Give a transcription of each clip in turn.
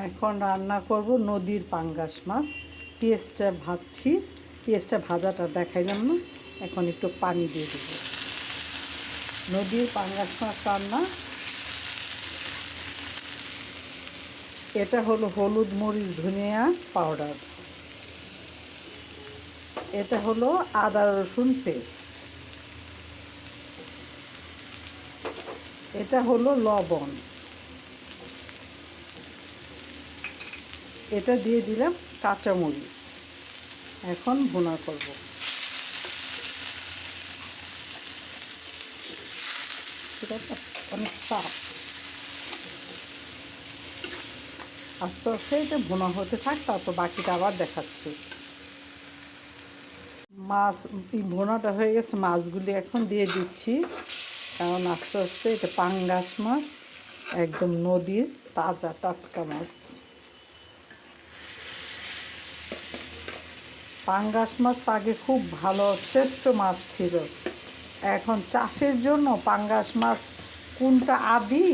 এখন রান্না করব নদীর পাঙ্গাস মাছ। পেঁয়াজটা ভাজছি, পেঁয়াজটা ভাজাটা দেখাইলাম না, এখন একটু পানি দিয়ে দেব। নদীর পাঙ্গাস মাছ রান্না। এটা হলো হলুদ মরিচ ধনিয়া পাউডার, এটা হলো আদা রসুন পেস্ট, এটা হলো লবণ, এটা দিয়ে দিলাম কাঁচামরিচ। এখন ভুনা করব। এটা অনেক চাপ, আস্তে আস্তে এটা ভুনা হতে থাক, তারপর বাকিটা আবার দেখাচ্ছি। মাছ ভুনাটা হয়ে গেছে, মাছগুলি এখন দিয়ে দিচ্ছি, কারণ আস্তে আস্তে এটা পাঙ্গাস মাছ, একদম নদীর তাজা টাটকা মাছ। পাঙ্গাস মাছ আগে খুব ভালো শ্রেষ্ঠ মাছ ছিল, এখন চাষের জন্য পাঙ্গাস মাছ কোনটা আদি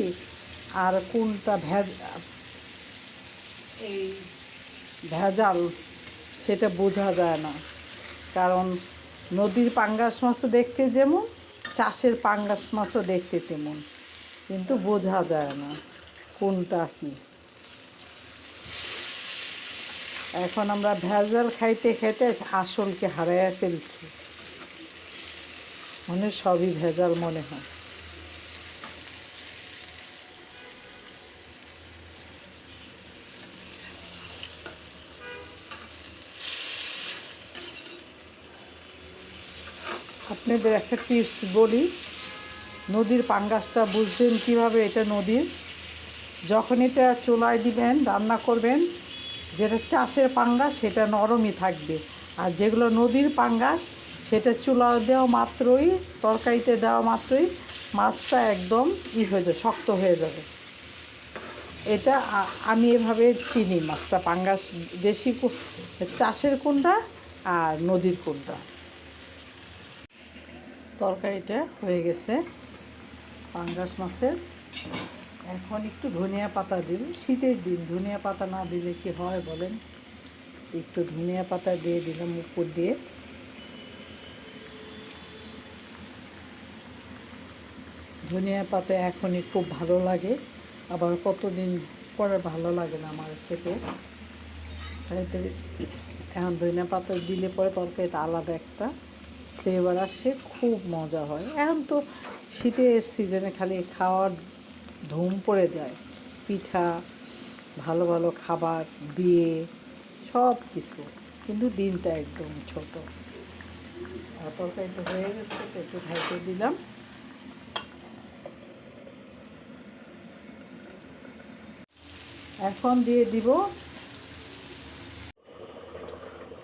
আর কোনটা ভেজাল সেটা বোঝা যায় না। কারণ নদীর পাঙ্গাস মাছও দেখতে যেমন, চাষের পাঙ্গাস মাছও দেখতে তেমন, কিন্তু বোঝা যায় না কোনটা কি। এখন আমরা ভেজাল খাইতে খাইতে আসলকে হারাইয়া ফেলছি, মনে সবই ভেজাল মনে হয়। আপনাদের একটা টিপস বলি, নদীর পাঙ্গাসটা বুঝবেন কীভাবে এটা নদীর, যখন এটা চুলায় দিবেন রান্না করবেন, যেটা চাষের পাঙ্গাস সেটা নরমই থাকবে, আর যেগুলো নদীর পাঙ্গাস সেটা চুলা দেওয়া মাত্রই, তরকারিতে দেওয়া মাত্রই মাছটা একদম হয়ে যাবে, শক্ত হয়ে যাবে। এটা আমি এভাবে চিনি মাছটা, পাঙ্গাস দেশি চাষের কোনটা আর নদীর কোনটা। তরকারিটা হয়ে গেছে পাঙ্গাস মাছের। এখন একটু ধনিয়া পাতা দিন, শীতের দিন ধনিয়া পাতা না দিলে কি হয় বলেন, একটু ধনিয়া পাতা দিয়ে দিলাম উপর দিয়ে। ধনিয়া পাতা এখনই খুব ভালো লাগে, আবার কতদিন পরে ভালো লাগে না আমার খেতে। তাইতে এখন ধনিয়া পাতা দিলে পরে তরকারিতে আলাদা একটা ফ্লেভার আসে, খুব মজা হয়। এখন তো শীতের সিজনে খালি খাওয়ার ধুম পড়ে যায়, পিঠা ভালো ভালো খাবার দিয়ে সব কিছু, কিন্তু দিনটা একদম ছোট। তরকারিটা হয়ে গেছে, একটু ঢাইতে দিলাম। এখন দিয়ে দিব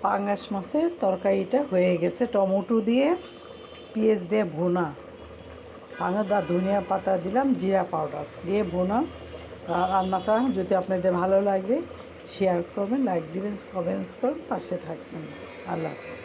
পাঙ্গাস মাছের তরকারিটা হয়ে গেছে, টমেটো দিয়ে পেঁয়াজ দিয়ে ভুনা, পাঙ্গাস আর ধনিয়া পাতা দিলাম, জিরা পাউডার দিয়ে ভুনা। রান্নাটা যদি আপনাদের ভালো লাগে শেয়ার করবেন, লাইক দিবেন, কমেন্টস করবেন, পাশে থাকবেন। আল্লাহ হাফেজ।